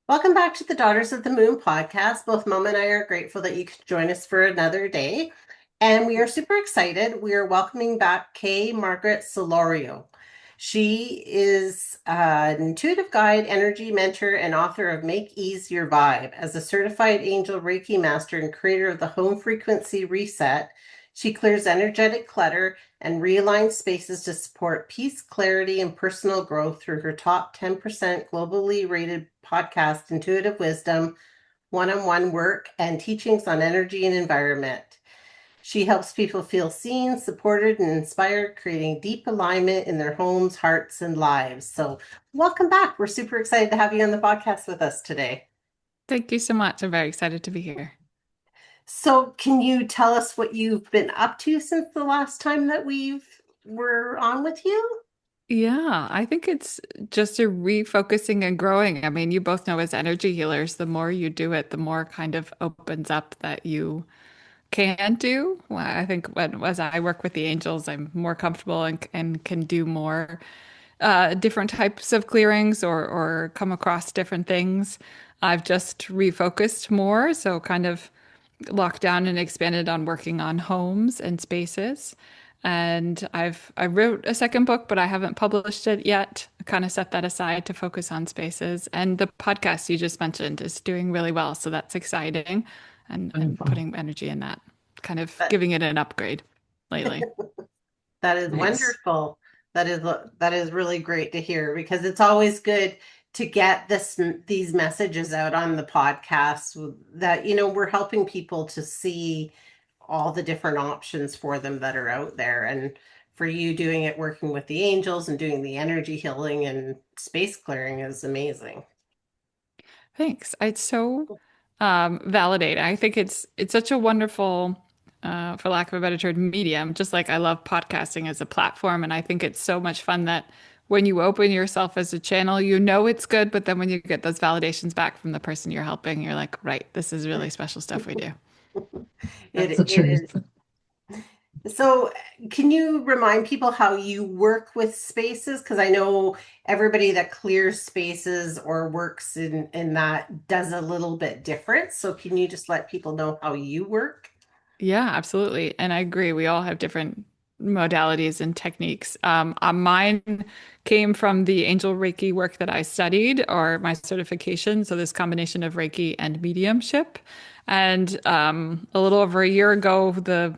Welcome back to the Daughters of the Moon podcast. Both Mom and I are grateful that you could join us for another day. And we are super excited. We are welcoming back Margaret Solorio. She is an intuitive guide, energy mentor, and author of Make Ease Your Vibe. As a certified angel Reiki master and creator of the Home Frequency Reset, she clears energetic clutter and realigns spaces to support peace, clarity, and personal growth through her top 10% globally rated podcast, Intuitive Wisdom, one-on-one work, and teachings on energy and environment. She helps people feel seen, supported, and inspired, creating deep alignment in their homes, hearts, and lives. So, welcome back. We're super excited to have you on the podcast with us today. Thank you so much. I'm very excited to be here. So, can you tell us what you've been up to since the last time that we've were on with you? Yeah, I think it's just a refocusing and growing. I mean, you both know as energy healers, the more you do it, the more kind of opens up that you can do. Well, I think as I work with the angels, I'm more comfortable and can do more different types of clearings or come across different things. I've just refocused more, so kind of locked down and expanded on working on homes and spaces. And I wrote a second book, but I haven't published it yet. I kind of set that aside to focus on spaces. And the podcast you just mentioned is doing really well, so that's exciting. And putting energy in that, kind of That, giving it an upgrade lately. that is Nice. wonderful. That is really great to hear because it's always good to get these messages out on the podcast that we're helping people to see all the different options for them that are out there. And for you doing it working with the angels and doing the energy healing and space clearing is amazing. Thanks. It's so validating. I think it's such a wonderful, for lack of a better term, medium. Just like I love podcasting as a platform, and I think it's so much fun that when you open yourself as a channel, you know it's good, but then when you get those validations back from the person you're helping, you're like, right, this is really special stuff we do. It That's the it is. truth. So, can you remind people how you work with spaces? Because I know everybody that clears spaces or works in that does a little bit different. So, can you just let people know how you work? Yeah, absolutely. And I agree. We all have different modalities and techniques. Mine came from the angel Reiki work that I studied or my certification. So this combination of Reiki and mediumship. And a little over a year ago, the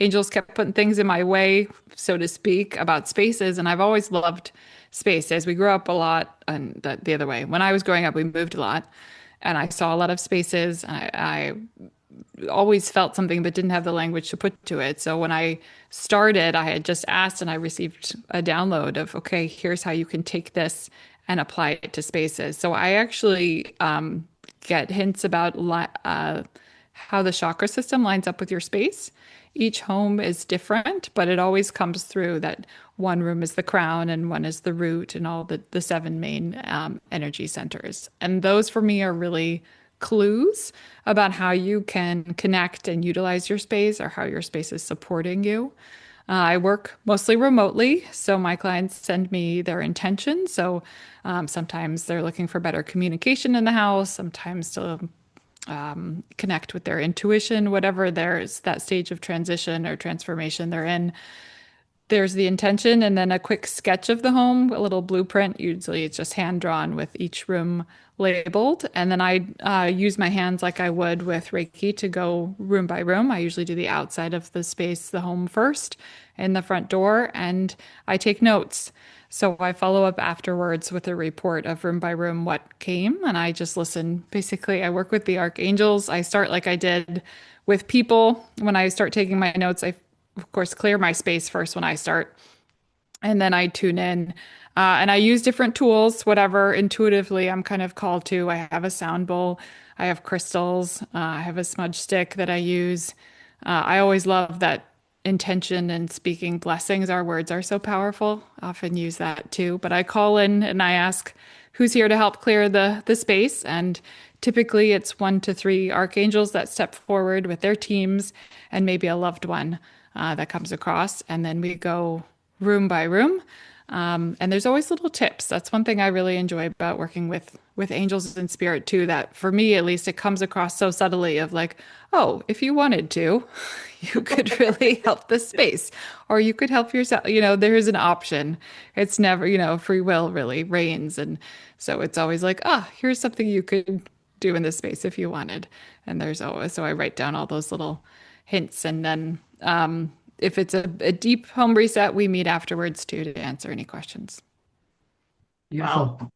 angels kept putting things in my way, so to speak, about spaces. And I've always loved spaces. We grew up a lot, and the other way. When I was growing up, we moved a lot. And I saw a lot of spaces. I always felt something but didn't have the language to put to it. So when I started, I had just asked and I received a download of, okay, here's how you can take this and apply it to spaces. So I actually get hints about how the chakra system lines up with your space. Each home is different, but it always comes through that one room is the crown and one is the root and all the seven main energy centers. And those for me are really clues about how you can connect and utilize your space or how your space is supporting you. I work mostly remotely, so my clients send me their intentions. So sometimes they're looking for better communication in the house, sometimes to connect with their intuition, whatever there's that stage of transition or transformation they're in. There's the intention and then a quick sketch of the home, a little blueprint. Usually it's just hand drawn with each room labeled. And then I use my hands like I would with Reiki to go room by room. I usually do the outside of the space, the home first, and the front door, and I take notes. So I follow up afterwards with a report of room by room what came, and I just listen. Basically, I work with the Archangels. I start like I did with people. When I start taking my notes, I of course, clear my space first when I start, and then I tune in. And I use different tools, whatever intuitively I'm kind of called to. I have a sound bowl, I have crystals, I have a smudge stick that I use. I always love that intention and speaking blessings. Our words are so powerful. Often use that too. But I call in and I ask who's here to help clear the space. And typically it's 1 to 3 archangels that step forward with their teams and maybe a loved one that comes across. And then we go room by room. And there's always little tips. That's one thing I really enjoy about working with with angels and spirit too, that for me at least, it comes across so subtly of like, oh, if you wanted to, you could really help the space, or you could help yourself. There's an option. It's never, free will really reigns. And so it's always like, here's something you could do in this space if you wanted. And there's always, so I write down all those little hints. And then if it's a deep home reset, we meet afterwards too to answer any questions. Wow. Beautiful.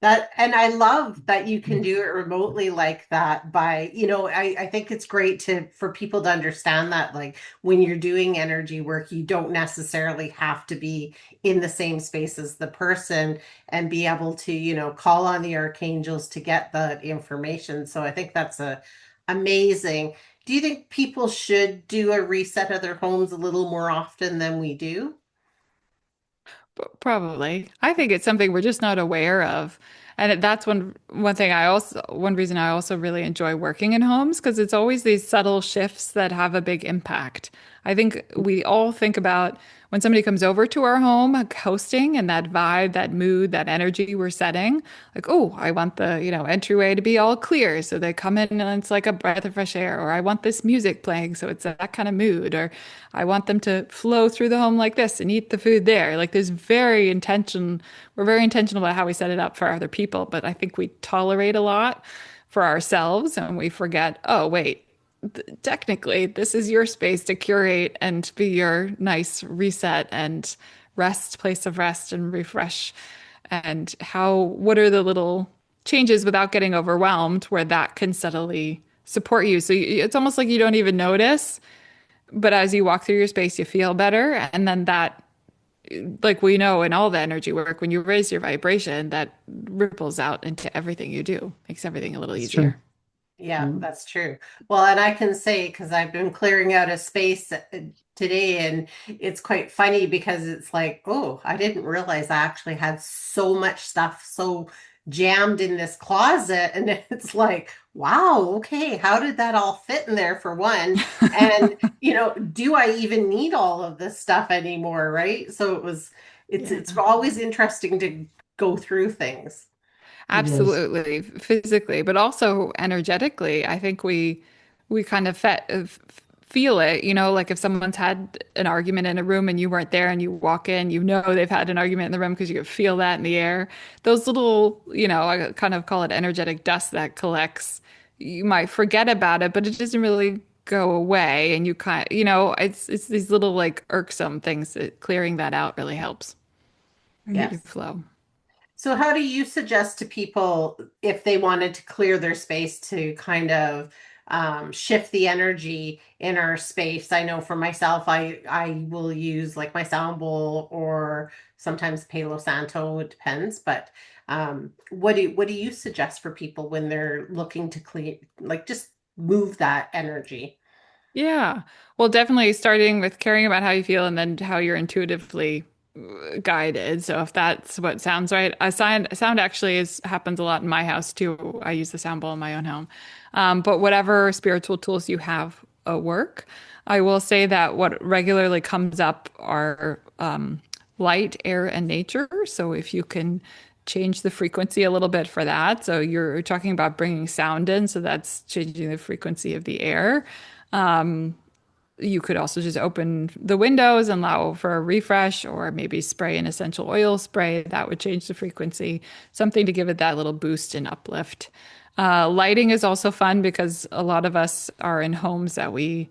That, and I love that you can do it remotely like that by, I think it's great for people to understand that like when you're doing energy work, you don't necessarily have to be in the same space as the person and be able to, call on the archangels to get the information. So I think that's amazing. Do you think people should do a reset of their homes a little more often than we do? Probably. I think it's something we're just not aware of. And that's one reason I also really enjoy working in homes because it's always these subtle shifts that have a big impact. I think we all think about when somebody comes over to our home, like hosting and that vibe, that mood, that energy we're setting. Like, oh, I want the, entryway to be all clear. So they come in and it's like a breath of fresh air. Or I want this music playing. So it's that kind of mood. Or I want them to flow through the home like this and eat the food there. Like we're very intentional about how we set it up for other people. But I think we tolerate a lot for ourselves and we forget, oh, wait, technically, this is your space to curate and be your nice reset and place of rest and refresh. And what are the little changes without getting overwhelmed where that can subtly support you? So it's almost like you don't even notice, but as you walk through your space, you feel better. And then that, like we know in all the energy work, when you raise your vibration, that ripples out into everything you do, makes everything a little That's true. easier. Yeah, Mm. that's true. Well, and I can say because I've been clearing out a space today, and it's quite funny because it's like, oh, I didn't realize I actually had so much stuff so jammed in this closet. And it's like, wow, okay, how did that all fit in there for one? And, do I even need all of this stuff anymore, right? So Yeah. it's always interesting to go through things. It is. Absolutely, physically, but also energetically. I think we kind of feel it, like if someone's had an argument in a room and you weren't there and you walk in, they've had an argument in the room because you can feel that in the air. Those little, I kind of call it energetic dust that collects. You might forget about it, but it doesn't really go away, and you kind, it's these little like irksome things that clearing that out really helps you Yes. flow. So, how do you suggest to people if they wanted to clear their space to kind of shift the energy in our space? I know for myself, I will use like my sound bowl or sometimes Palo Santo. It depends. But what do you suggest for people when they're looking to clean, like just move that energy? Yeah. Well, definitely starting with caring about how you feel and then how you're intuitively guided. So if that's what sounds right, sound actually happens a lot in my house too. I use the sound bowl in my own home. But whatever spiritual tools you have work, I will say that what regularly comes up are light, air, and nature. So if you can change the frequency a little bit for that. So you're talking about bringing sound in, so that's changing the frequency of the air. You could also just open the windows and allow for a refresh, or maybe spray an essential oil spray. That would change the frequency, something to give it that little boost and uplift. Lighting is also fun because a lot of us are in homes that we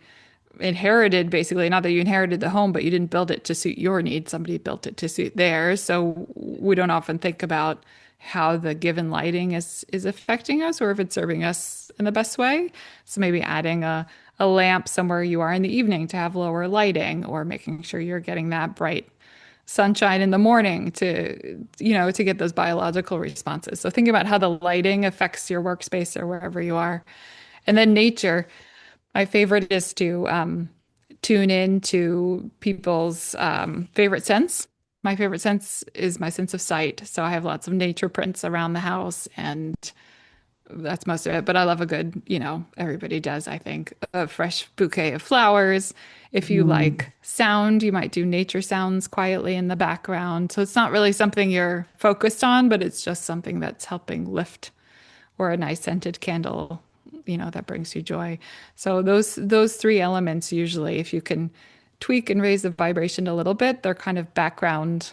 inherited, basically. Not that you inherited the home, but you didn't build it to suit your needs. Somebody built it to suit theirs. So we don't often think about how the given lighting is affecting us or if it's serving us in the best way. So maybe adding a lamp somewhere you are in the evening to have lower lighting, or making sure you're getting that bright sunshine in the morning to get those biological responses. So think about how the lighting affects your workspace or wherever you are. And then nature. My favorite is to tune in to people's favorite sense. My favorite sense is my sense of sight. So I have lots of nature prints around the house and that's most of it. But I love a good, everybody does, I think, a fresh bouquet of flowers. If you Mm, like sound, you might do nature sounds quietly in the background. So it's not really something you're focused on, but it's just something that's helping lift, or a nice scented candle, that brings you joy. So those three elements usually, if you can tweak and raise the vibration a little bit, they're kind of background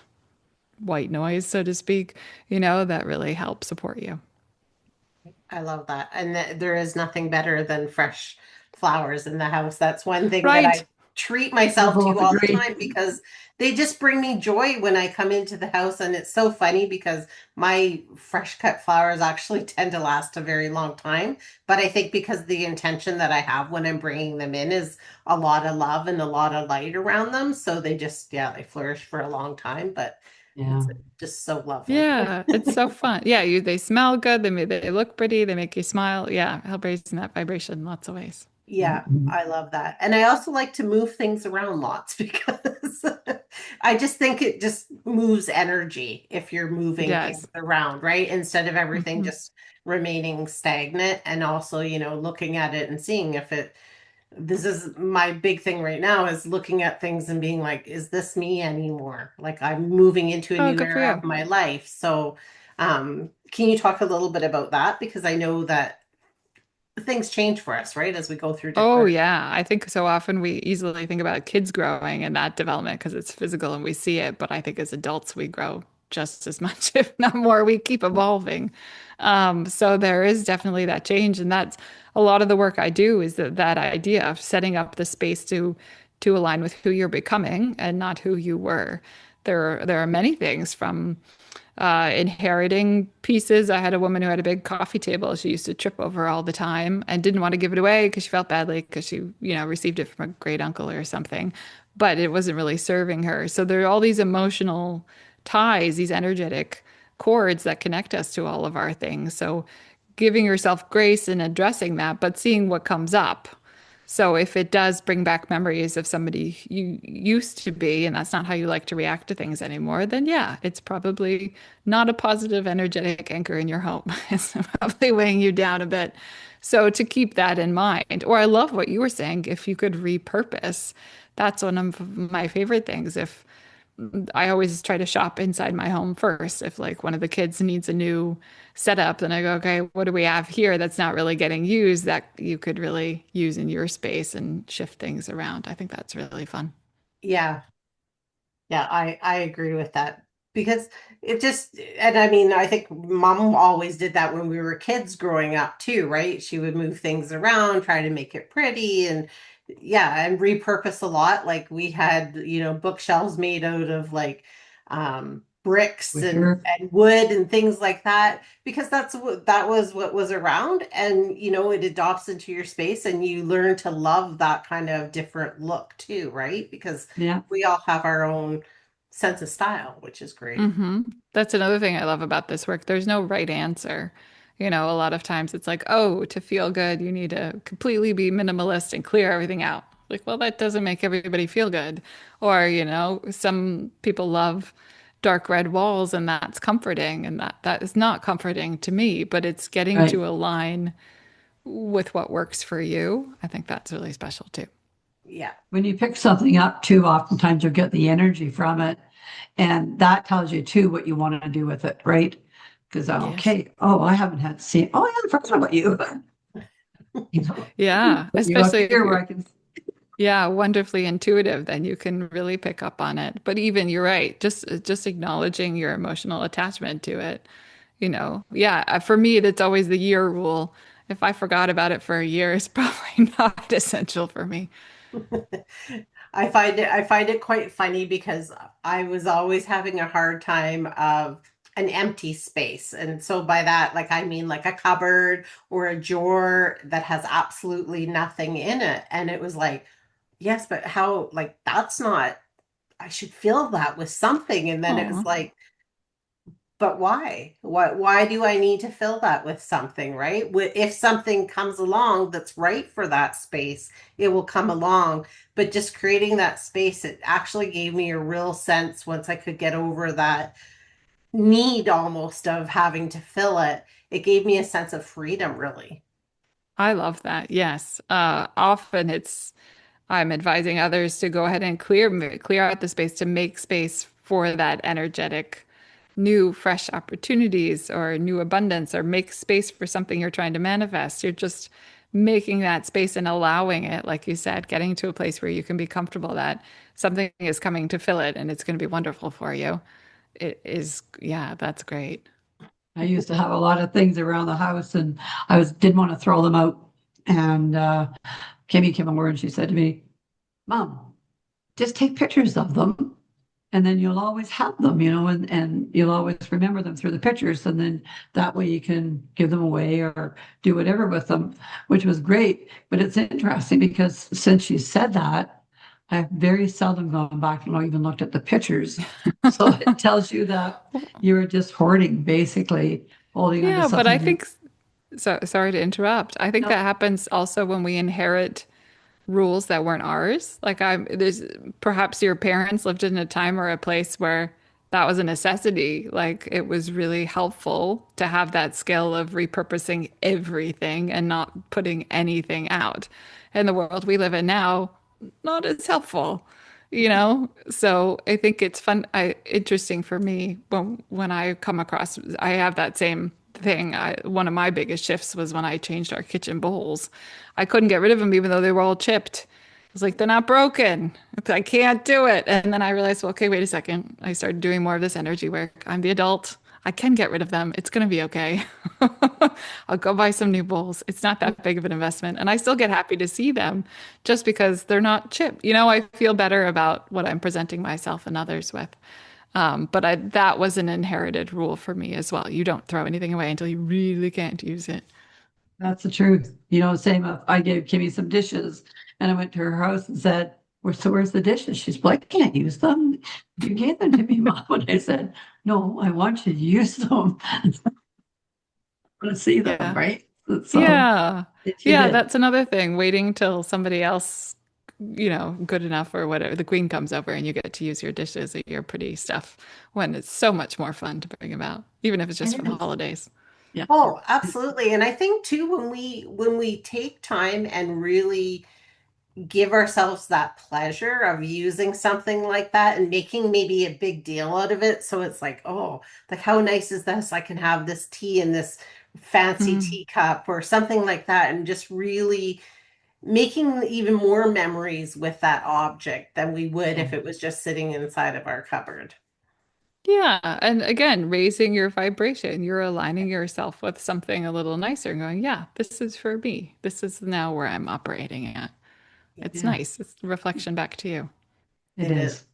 white noise, so to speak, that really helps support you. I love that. And there is nothing better than fresh flowers in the house. That's one thing that Right. I treat we myself to both all the agree. time because they just bring me joy when I come into the house. And it's so funny because my fresh cut flowers actually tend to last a very long time. But I think because the intention that I have when I'm bringing them in is a lot of love and a lot of light around them. So they just, yeah, they flourish for a long time. But Yeah. it's just so lovely. Yeah, it's so fun. Yeah, they smell good, they look pretty, they make you smile. Yeah, help raising that vibration in lots of ways. Yeah, Mhm. I love that. And I also like to move things around lots because I just think it just moves energy if you're It moving things does. around, right? Instead of everything Hmm. just remaining stagnant and also, looking at it and seeing if this is my big thing right now is looking at things and being like, is this me anymore? Like I'm moving into a Oh, new good for era of you. my life. So, can you talk a little bit about that? Because I know that things change for us, right? As we go through Oh, different. yeah. I think so often we easily think about kids growing and that development because it's physical and we see it. But I think as adults, we grow just as much, if not more. We keep evolving. So there is definitely that change. And that's a lot of the work I do is that idea of setting up the space to align with who you're becoming and not who you were. There are many things from inheriting pieces. I had a woman who had a big coffee table she used to trip over all the time and didn't want to give it away because she felt badly because she, received it from a great uncle or something, but it wasn't really serving her. So there are all these emotional ties, these energetic cords that connect us to all of our things. So giving yourself grace and addressing that, but seeing what comes up. So if it does bring back memories of somebody you used to be, and that's not how you like to react to things anymore, then yeah, it's probably not a positive energetic anchor in your home. It's probably weighing you down a bit. So to keep that in mind, or I love what you were saying, if you could repurpose, that's one of my favorite things. If I always try to shop inside my home first. If like one of the kids needs a new setup, then I go, okay, what do we have here that's not really getting used that you could really use in your space and shift things around? I think that's really fun. Yeah, yeah, I agree with that because it just, and I mean, I think mom always did that when we were kids growing up too, right? She would move things around, try to make it pretty and yeah, and repurpose a lot. Like we had, bookshelves made out of like bricks We and sure. wood and things like that because that was what was around and it adopts into your space and you learn to love that kind of different look too, right? Because Yeah. we all have our own sense of style, which is great. Hmm. That's another thing I love about this work. There's no right answer. A lot of times it's like, oh, to feel good, you need to completely be minimalist and clear everything out. Like, well, that doesn't make everybody feel good. Or, some people love dark red walls and that's comforting, and that is not comforting to me, but it's getting Right. to align with what works for you. I think that's really special too. Yeah. When you pick something up too, oftentimes you'll get the energy from it. And that tells you too what you want to do with it, right? Because Yes. okay, oh, I haven't had seen. Oh, yeah, I forgot about you. You know, Yeah, put you up especially if here where you're I can. yeah, wonderfully intuitive, then you can really pick up on it. But even you're right, just acknowledging your emotional attachment to it, Yeah, for me, it's always the year rule. If I forgot about it for a year, it's probably not essential for me. I find it quite funny because I was always having a hard time of an empty space. And so by that, like I mean like a cupboard or a drawer that has absolutely nothing in it. And it was like, yes, but how like that's not I should fill that with something. And then it was Oh, like, but why? Why do I need to fill that with something, right? If something comes along that's right for that space, it will come along. But just creating that space, it actually gave me a real sense once I could get over that. need almost of having to fill it, it gave me a sense of freedom, really. I love that. Yes. Often I'm advising others to go ahead and clear out the space to make space for that energetic new fresh opportunities or new abundance or make space for something you're trying to manifest. You're just making that space and allowing it, like you said, getting to a place where you can be comfortable that something is coming to fill it and it's going to be wonderful for you. It is, yeah, that's great. I used to have a lot of things around the house and didn't want to throw them out. And Kimmy came over and she said to me, Mom, just take pictures of them and then you'll always have them, and you'll always remember them through the pictures. And then that way you can give them away or do whatever with them, which was great. But it's interesting because since she said that, I've very seldom gone back and even looked at the pictures. So it tells you that you're just hoarding, basically holding onto Yeah, but I something. think so. Sorry to interrupt. I think No, that happens also when we inherit rules that weren't ours. There's perhaps your parents lived in a time or a place where that was a necessity. Like it was really helpful to have that skill of repurposing everything and not putting anything out. In the world we live in now, not as helpful, you know? So I think it's interesting for me when I come across, I have that same thing. One of my biggest shifts was when I changed our kitchen bowls. I couldn't get rid of them even though they were all chipped. I was like, they're not broken. I can't do it. And then I realized, well, okay, wait a second. I started doing more of this energy work. I'm the adult. I can get rid of them. It's going to be okay. I'll go buy some new bowls. It's not that big of an investment. And I still get happy to see them just because they're not chipped. I feel better about what I'm presenting myself and others with. That was an inherited rule for me as well. You don't throw anything away until you really can't use it. that's the truth. Same if I gave Kimmy some dishes and I went to her house and said, where's the dishes? She's like, I can't use them. You gave them to me, Mom. And I said, no, I want you to use them. I want to see them, Yeah. right? So Yeah. she Yeah, did. that's another thing. Waiting till somebody else, good enough or whatever, the queen comes over and you get to use your dishes or your pretty stuff when it's so much more fun to bring about, even if it's just for It the is. holidays. Yeah. Oh, absolutely. And I think too, when we take time and really give ourselves that pleasure of using something like that and making maybe a big deal out of it. So it's like, oh, like how nice is this? I can have this tea in this fancy Mm, teacup or something like that, and just really making even more memories with that object than we would Yeah. if it was just sitting inside of our cupboard. yeah. And again, raising your vibration, you're aligning yourself with something a little nicer and going, yeah, this is for me. This is now where I'm operating at. It's Yeah, nice. It's a reflection back to you. it It is. is.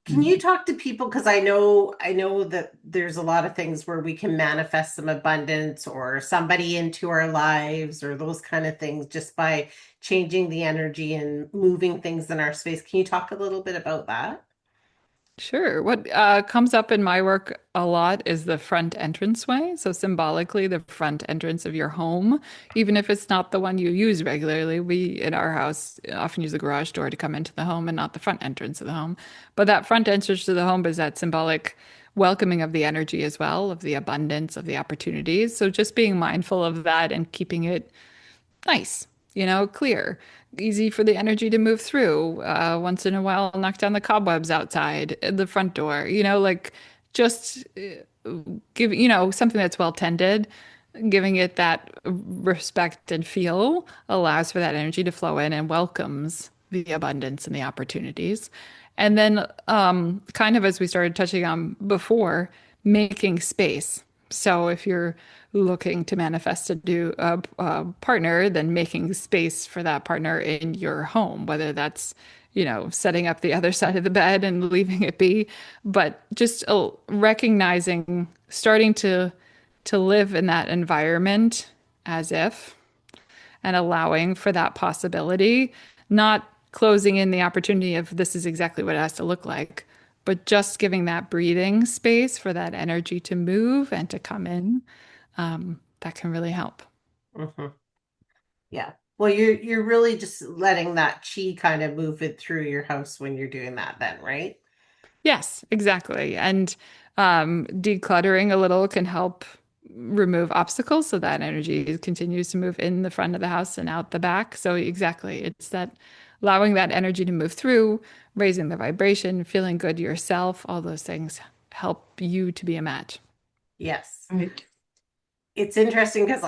Can Mm. you talk to people? Because I know that there's a lot of things where we can manifest some abundance or somebody into our lives or those kind of things just by changing the energy and moving things in our space. Can you talk a little bit about that? Sure. What comes up in my work a lot is the front entranceway. So symbolically, the front entrance of your home, even if it's not the one you use regularly. We in our house often use the garage door to come into the home and not the front entrance of the home. But that front entrance to the home is that symbolic welcoming of the energy as well, of the abundance, of the opportunities. So just being mindful of that and keeping it nice, clear, easy for the energy to move through. Once in a while, knock down the cobwebs outside the front door, like just give, something that's well tended, giving it that respect and feel allows for that energy to flow in and welcomes the abundance and the opportunities. And then, kind of as we started touching on before, making space. So if you're looking to manifest a partner, then making space for that partner in your home, whether that's, setting up the other side of the bed and leaving it be, but just recognizing, starting to live in that environment as if, and allowing for that possibility, not closing in the opportunity of this is exactly what it has to look like, but just giving that breathing space for that energy to move and to come in. That can really help. Hmm. Yeah. Well, you're really just letting that chi kind of move it through your house when you're doing that then, right? Yes, exactly. And decluttering a little can help remove obstacles so that energy continues to move in the front of the house and out the back. So exactly, it's that allowing that energy to move through, raising the vibration, feeling good yourself, all those things help you to be a match. Yes. Right. It's interesting because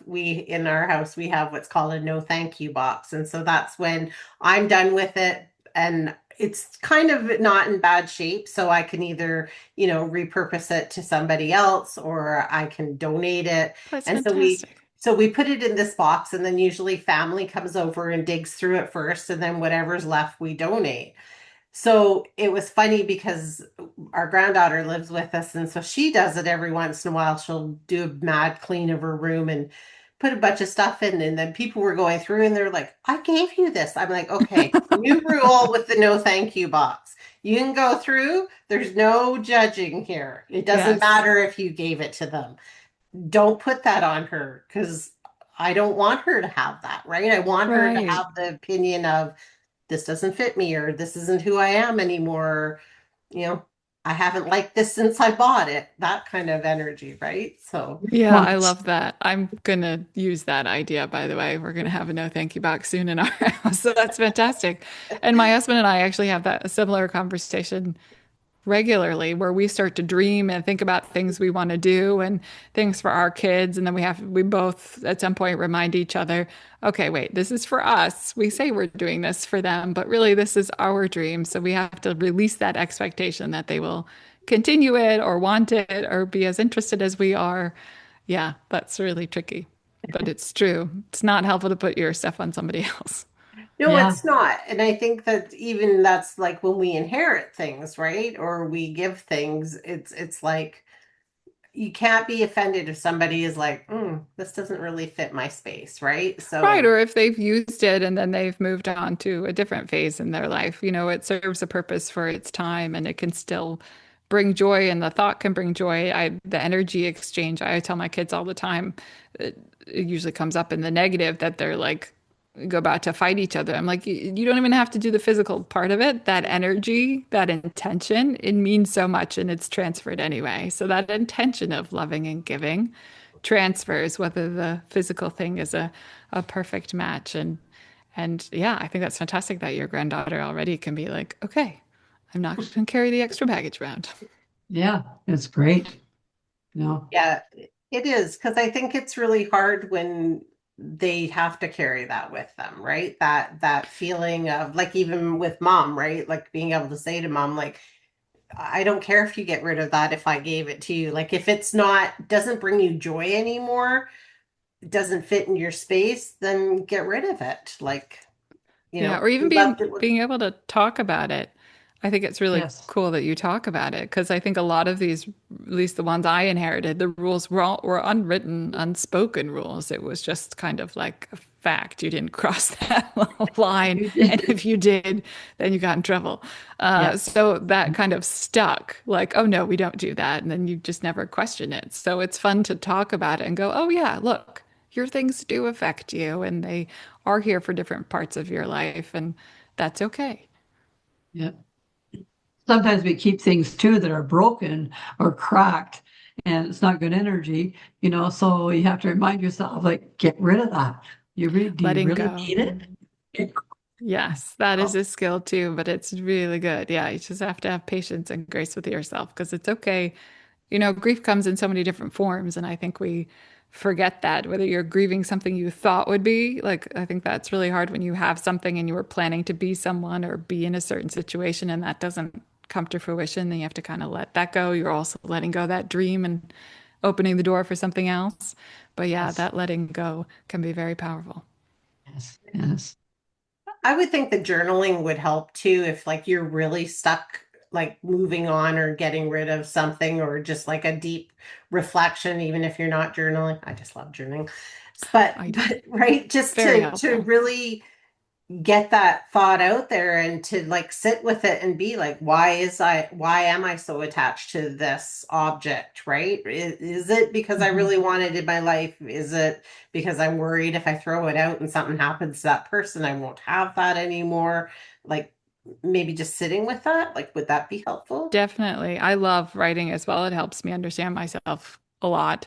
we in our house, we have what's called a no thank you box. And so that's when I'm done with it and it's kind of not in bad shape. So I can either, repurpose it to somebody else or I can donate it. That's And fantastic. so we put it in this box and then usually family comes over and digs through it first. And then whatever's left, we donate. So it was funny because our granddaughter lives with us, and so she does it every once in a while. She'll do a mad clean of her room and put a bunch of stuff in, and then people were going through and they're like, I gave you this. I'm like, okay, new rule with the no thank you box. You can go through, there's no judging here. It doesn't Yes. matter if you gave it to them. Don't put that on her because I don't want her to have that, right? I want her to Right. have the opinion of this doesn't fit me or this isn't who I am anymore. You know, I haven't liked this since I bought it. That kind of energy, right? So, Yeah, Well, I love that. I'm gonna use that idea, by the way. We're gonna have a no thank you box soon in our house. So that's fantastic. And my husband and I actually have that a similar conversation regularly where we start to dream and think about things we want to do and things for our kids. And then we both at some point remind each other, okay, wait, this is for us. We say we're doing this for them, but really this is our dream. So we have to release that expectation that they will continue it or want it or be as interested as we are. Yeah, that's really tricky, but it's true. It's not helpful to put your stuff on somebody else. no, yeah, it's not. And I think that even that's like when we inherit things, right? Or we give things, it's like you can't be offended if somebody is like, this doesn't really fit my space, right? Right, So, or if they've used it and then they've moved on to a different phase in their life, it serves a purpose for its time and it can still bring joy and the thought can bring joy. The energy exchange, I tell my kids all the time, it usually comes up in the negative that they're like go about to fight each other. I'm like, you don't even have to do the physical part of it. That energy, that intention, it means so much and it's transferred anyway. So that intention of loving and giving transfers, whether the physical thing is a perfect match. And yeah, I think that's fantastic that your granddaughter already can be like, okay, I'm not going to carry the extra baggage around. yeah, it's great. You know, yeah, it is because I think it's really hard when they have to carry that with them, right? That feeling of like even with mom, right? Like being able to say to mom, like, I don't care if you get rid of that if I gave it to you. Like if it's not doesn't bring you joy anymore, it doesn't fit in your space, then get rid of it. Like, Yeah, or even you left it with being able to talk about it. I think it's really yes, cool that you talk about it because I think a lot of these, at least the ones I inherited, the rules were unwritten, unspoken rules. It was just kind of like a fact. You didn't cross that line, you and did. if you did, then you got in trouble. Yeah, So that kind of stuck. Like, oh no, we don't do that, and then you just never question it. So it's fun to talk about it and go, oh yeah, look, your things do affect you, and they are here for different parts of your life, and that's okay. yeah. Sometimes we keep things too that are broken or cracked, and it's not good energy, so you have to remind yourself, like, get rid of that. Do you Letting really go. need it? Yes, that is Oh, a skill too, but it's really good. Yeah, you just have to have patience and grace with yourself because it's okay. Grief comes in so many different forms, and I think we forget that. Whether you're grieving something you thought would be, like, I think that's really hard when you have something and you were planning to be someone or be in a certain situation and that doesn't come to fruition, then you have to kind of let that go. You're also letting go of that dream and opening the door for something else. But yeah, yes, that letting go can be very powerful. yes, yes. I would think the journaling would help too if like you're really stuck like moving on or getting rid of something or just like a deep reflection even if you're not journaling. I just love journaling. But I do. but right just Very to helpful. really get that thought out there and to like sit with it and be like why am I so attached to this object, right? Is it because I Mhm. really want it in my life? Is it because I'm worried if I throw it out and something happens to that person I won't have that anymore? Like maybe just sitting with that, like, would that be helpful? Definitely. I love writing as well. It helps me understand myself a lot.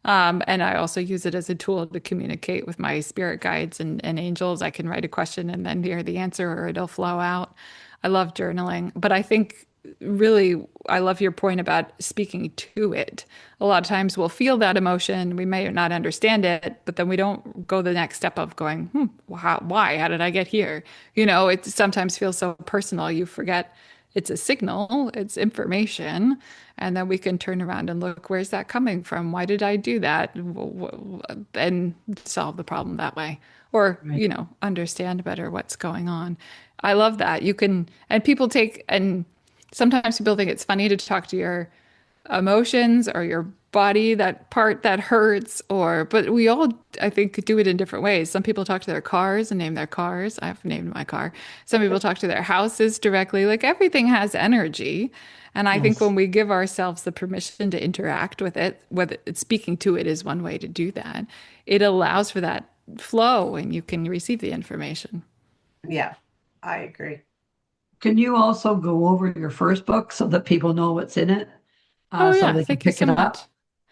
And I also use it as a tool to communicate with my spirit guides and angels. I can write a question and then hear the answer, or it'll flow out. I love journaling, but I think really, I love your point about speaking to it. A lot of times we'll feel that emotion, we may not understand it, but then we don't go the next step of going, why? How did I get here? It sometimes feels so personal, you forget it's a signal, it's information, and then we can turn around and look, where's that coming from? Why did I do that? And solve the problem that way. Or, Right. understand better what's going on. I love that. And people and sometimes people think it's funny to talk to your emotions or your body, that part that hurts, but we all, I think, do it in different ways. Some people talk to their cars and name their cars. I've named my car. Some people talk to their houses directly. Like everything has energy. And I think Yes. when we give ourselves the permission to interact with it, whether it's speaking to it is one way to do that, it allows for that flow and you can receive the information. Yeah, I agree. Can you also go over your first book so that people know what's in it, Oh, so yeah. they can Thank you pick so it much. up?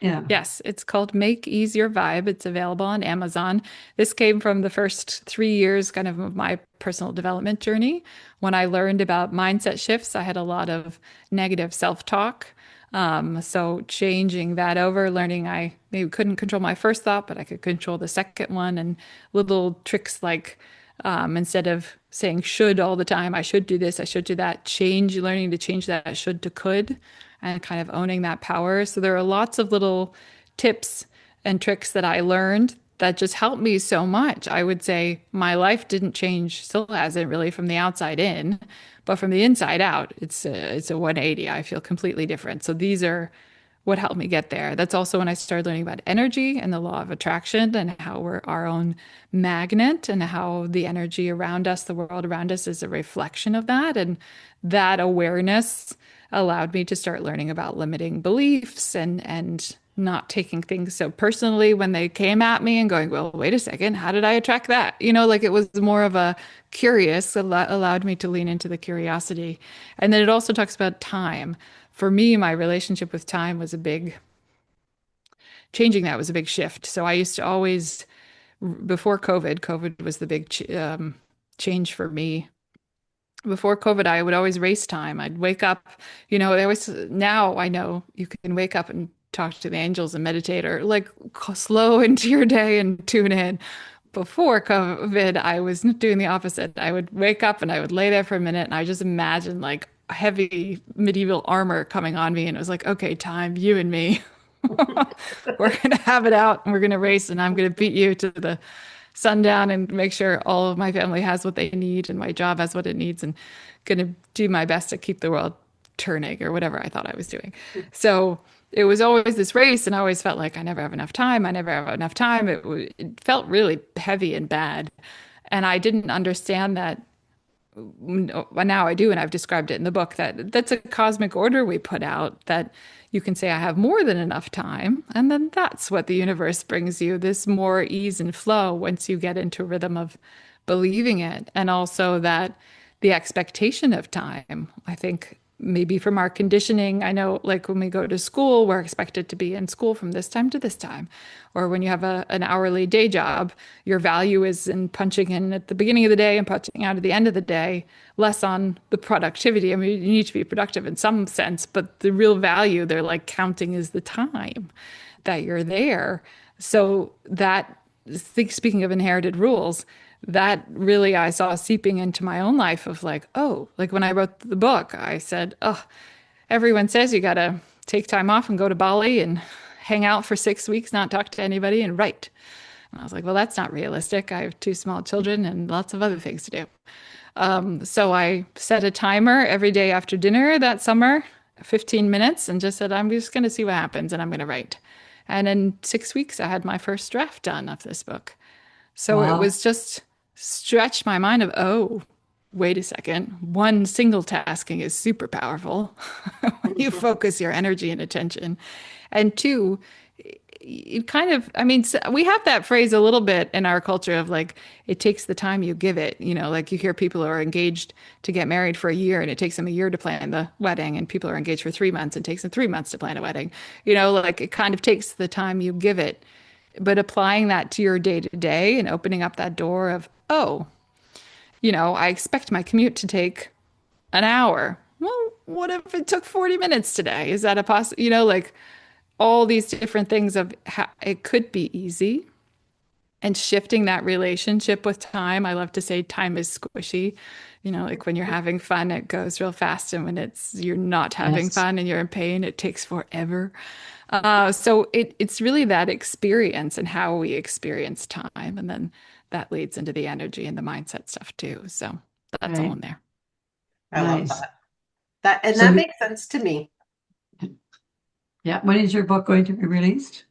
Yeah. Yes, it's called Make Ease Your Vibe. It's available on Amazon. This came from the first 3 years kind of my personal development journey. When I learned about mindset shifts, I had a lot of negative self-talk. So changing that over, learning I maybe couldn't control my first thought, but I could control the second one, and little tricks like instead of saying should all the time, I should do this, I should do that, learning to change that should to could, and kind of owning that power. So there are lots of little tips and tricks that I learned that just helped me so much. I would say my life didn't change, still hasn't really from the outside in, but from the inside out, it's a 180. I feel completely different. So these are what helped me get there. That's also when I started learning about energy and the law of attraction and how we're our own magnet and how the energy around us, the world around us, is a reflection of that. And that awareness allowed me to start learning about limiting beliefs and not taking things so personally when they came at me and going, well, wait a second, how did I attract that? Like it was more of a curious, allowed me to lean into the curiosity. And then it also talks about time. For me, my relationship with time was changing that was a big shift. So I used to always, before COVID was the big change for me. Before COVID, I would always race time. I'd wake up, now I know you can wake up and talk to the angels and meditate or like slow into your day and tune in. Before COVID, I was doing the opposite. I would wake up and I would lay there for a minute and I just imagined like heavy medieval armor coming on me. And it was like, okay, time, you and me. We're going to have it out and we're going to race and I'm going to beat you to the sundown and make sure all of my family has what they need and my job has what it needs and going to do my best to keep the world turning or whatever I thought I was doing. So it was always this race and I always felt like I never have enough time. I never have enough time. It felt really heavy and bad. And I didn't understand that now I do, and I've described it in the book that that's a cosmic order we put out that you can say I have more than enough time, and then that's what the universe brings you, this more ease and flow once you get into a rhythm of believing it, and also that the expectation of time. I think maybe from our conditioning, I know like when we go to school, we're expected to be in school from this time to this time. Or when you have an hourly day job, your value is in punching in at the beginning of the day and punching out at the end of the day, less on the productivity. I mean, you need to be productive in some sense, but the real value they're like counting is the time that you're there. So that, speaking of inherited rules, that really I saw seeping into my own life of like, oh, like when I wrote the book, I said, oh, everyone says you got to take time off and go to Bali and hang out for 6 weeks, not talk to anybody and write. And I was like, well, that's not realistic. I have two small children and lots of other things to do. So I set a timer every day after dinner that summer, 15 minutes, and just said, I'm just going to see what happens and I'm going to write. And in 6 weeks, I had my first draft done of this book. So it Wow. was just stretch my mind of, oh, wait a second. One, single tasking is super powerful when you focus your energy and attention. And two, it kind of, I mean, we have that phrase a little bit in our culture of like, it takes the time you give it. You know, like you hear people who are engaged to get married for a year and it takes them a year to plan the wedding, and people are engaged for 3 months and it takes them 3 months to plan a wedding. You know, like it kind of takes the time you give it. But applying that to your day to day and opening up that door of, oh, you know, I expect my commute to take an hour. Well, what if it took 40 minutes today? Is that a you know, like all these different things of how it could be easy, and shifting that relationship with time. I love to say time is squishy. You know, like when you're having fun, it goes real fast. And when you're not having Yes. fun and you're in pain, it takes forever. So it's really that experience and how we experience time. And then that leads into the energy and the mindset stuff too. So that's all in Right. there. I love Nice. that. And So, that makes sense to me. yeah, when is your book going to be released?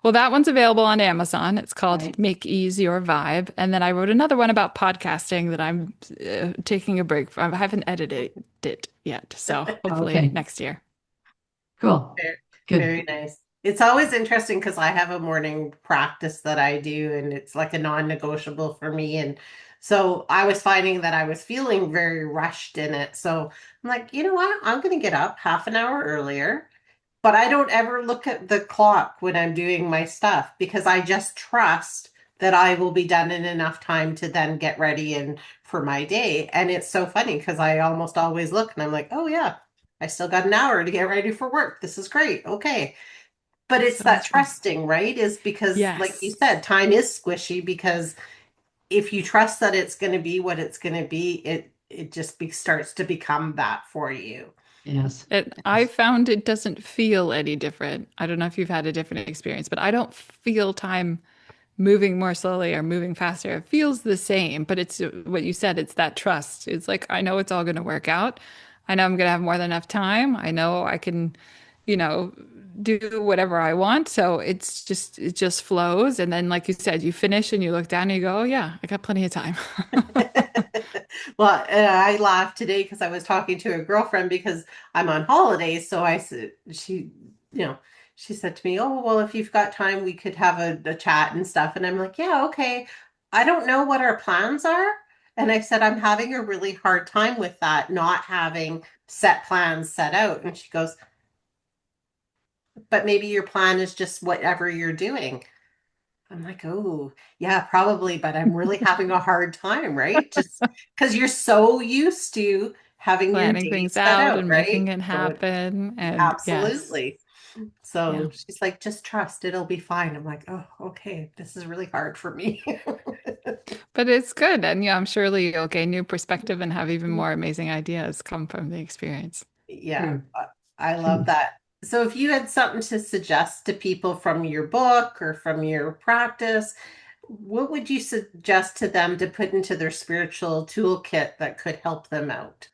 Well, that one's available on Amazon. It's called Right. Make Ease Your Vibe. And then I wrote another one about podcasting that I'm taking a break from. I haven't edited it yet. So hopefully Okay. next year. Cool. Very, Good. very nice. It's always interesting because I have a morning practice that I do, and it's like a non-negotiable for me. And so I was finding that I was feeling very rushed in it. So I'm like, you know what? I'm going to get up half an hour earlier, but I don't ever look at the clock when I'm doing my stuff because I just trust that I will be done in enough time to then get ready and for my day. And it's so funny because I almost always look and I'm like, oh yeah, I still got an hour to get ready for work. This is great. Okay. But it's So that awesome. trusting, right? Is because, like you Yes. said, time is squishy because if you trust that it's going to be what it's going to be, it just starts to become that for you. Yes. I Yes. found it doesn't feel any different. I don't know if you've had a different experience, but I don't feel time moving more slowly or moving faster. It feels the same, but it's what you said, it's that trust. It's like, I know it's all going to work out. I know I'm going to have more than enough time. I know I can, you know, do whatever I want. So it just flows. And then, like you said, you finish and you look down and you go, oh, yeah, I got plenty of time. Well, I laughed today because I was talking to a girlfriend because I'm on holidays. So I said, you know, she said to me, "Oh, well, if you've got time, we could have a chat and stuff." And I'm like, "Yeah, okay." I don't know what our plans are. And I said, "I'm having a really hard time with that, not having set plans set out." And she goes, "But maybe your plan is just whatever you're doing." I'm like, oh, yeah, probably, but I'm really having a hard time, right? Just because you're so used to having your Planning things dates set out out, and making right? it So happen. And yes, absolutely. yeah. So she's like, just trust, it'll be fine. I'm like, oh, okay, this is really hard for me. But it's good. And yeah, I'm surely you'll gain new perspective and have even more amazing ideas come from the experience. Yeah, True. I love True. that. So if you had something to suggest to people from your book or from your practice, what would you suggest to them to put into their spiritual toolkit that could help them out?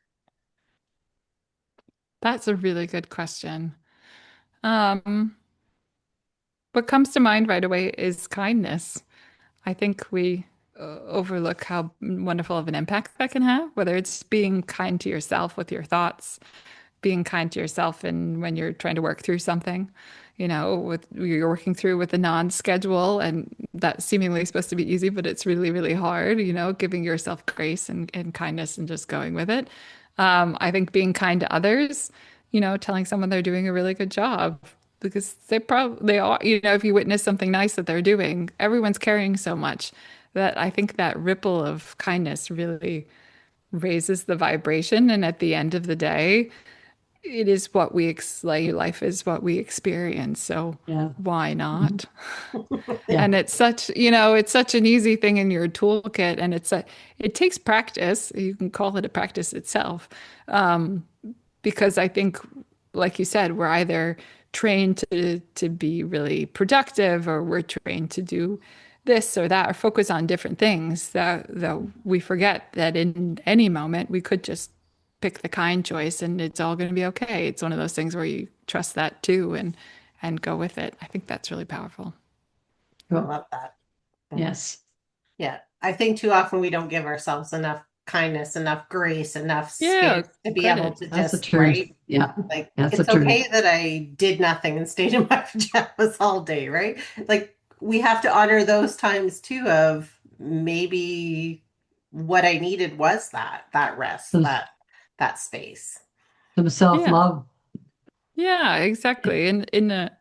That's a really good question. Um, what comes to mind right away is kindness. I think we overlook how wonderful of an impact that can have, whether it's being kind to yourself with your thoughts, being kind to yourself and when you're trying to work through something, you know, with you're working through with a non-schedule and that's seemingly supposed to be easy, but it's really, really hard, you know, giving yourself grace and kindness and just going with it. I think being kind to others, you know, telling someone they're doing a really good job because they are, you know, if you witness something nice that they're doing, everyone's carrying so much that I think that ripple of kindness really raises the vibration. And at the end of the day, it is what like life is what we experience. So Yeah. why Mhm. not? Yeah. And it's such, you know, it's such an easy thing in your toolkit and it takes practice. You can call it a practice itself. Um, because I think, like you said, we're either trained to be really productive or we're trained to do this or that or focus on different things that we forget that in any moment we could just pick the kind choice and it's all going to be okay. It's one of those things where you trust that too and go with it. I think that's really powerful. I Cool. love that. Yes. Yeah. I think too often we don't give ourselves enough kindness, enough grace, enough Yeah, space to be able credit. to That's the just, truth. right? Yeah, Like, that's the it's truth. okay that I did nothing and stayed in my pajamas all day, right? Like, we have to honor those times too of maybe what I needed was that rest, Some, that space. some Yeah. self-love. Yeah, exactly. And in a,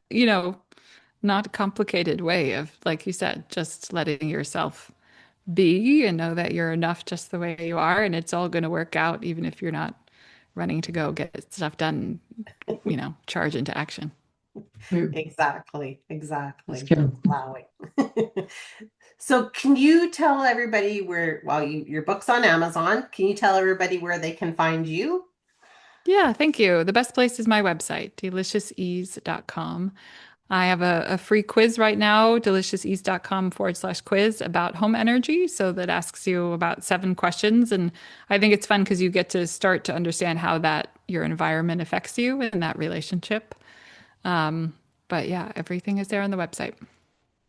not complicated way of, like you said, just letting yourself be and know that you're enough just the way you are, and it's all going to work out, even if you're not running to go get stuff done, charge into action. True. Exactly, That's exactly. Just true. allowing. So can you tell everybody where, well, your book's on Amazon. Can you tell everybody where they can find you? Yeah, thank you. The best place is my website, deliciousEase.com. I have a free quiz right now, deliciousease.com/quiz about home energy. So that asks you about 7 questions. And I think it's fun because you get to start to understand how that your environment affects you and that relationship. But yeah, everything is there on the website.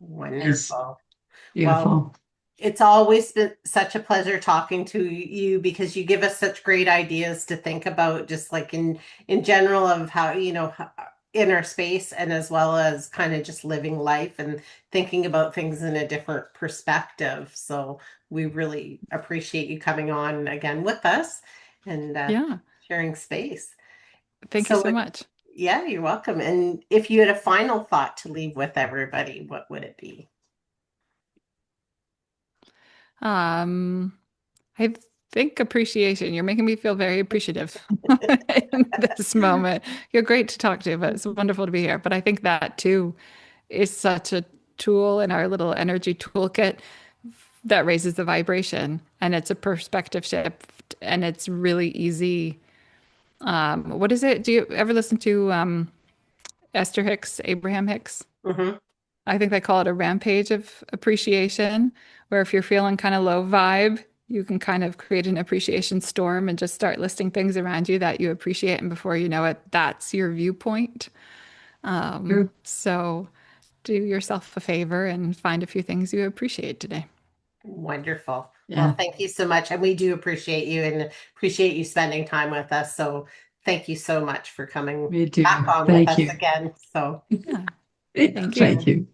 Nice. Wonderful. Well, Beautiful. it's always been such a pleasure talking to you because you give us such great ideas to think about, just like in general of how, in our space, and as well as kind of just living life and thinking about things in a different perspective. So we really appreciate you coming on again with us and Yeah. sharing space. Thank you So so much. yeah, you're welcome. And if you had a final thought to leave with everybody, what would it be? Um, I think appreciation. You're making me feel very appreciative in this moment. You're great to talk to, but it's wonderful to be here. But I think that too is such a tool in our little energy toolkit that raises the vibration, and it's a perspective shift, and it's really easy. What is it? Do you ever listen to Esther Hicks, Abraham Hicks? Hmm. I think they call it a rampage of appreciation, where if you're feeling kind of low vibe, you can kind of create an appreciation storm and just start listing things around you that you appreciate. And before you know it, that's your viewpoint. True. So do yourself a favor and find a few things you appreciate today. Wonderful. Well, Yeah, thank you so much. And we do appreciate you and appreciate you spending time with us. So thank you so much for coming me back too. on with Thank us you. again. So, Yeah. Thank you. Thank you.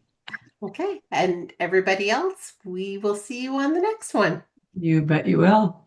okay. And everybody else, we will see you on the next one. You bet you will.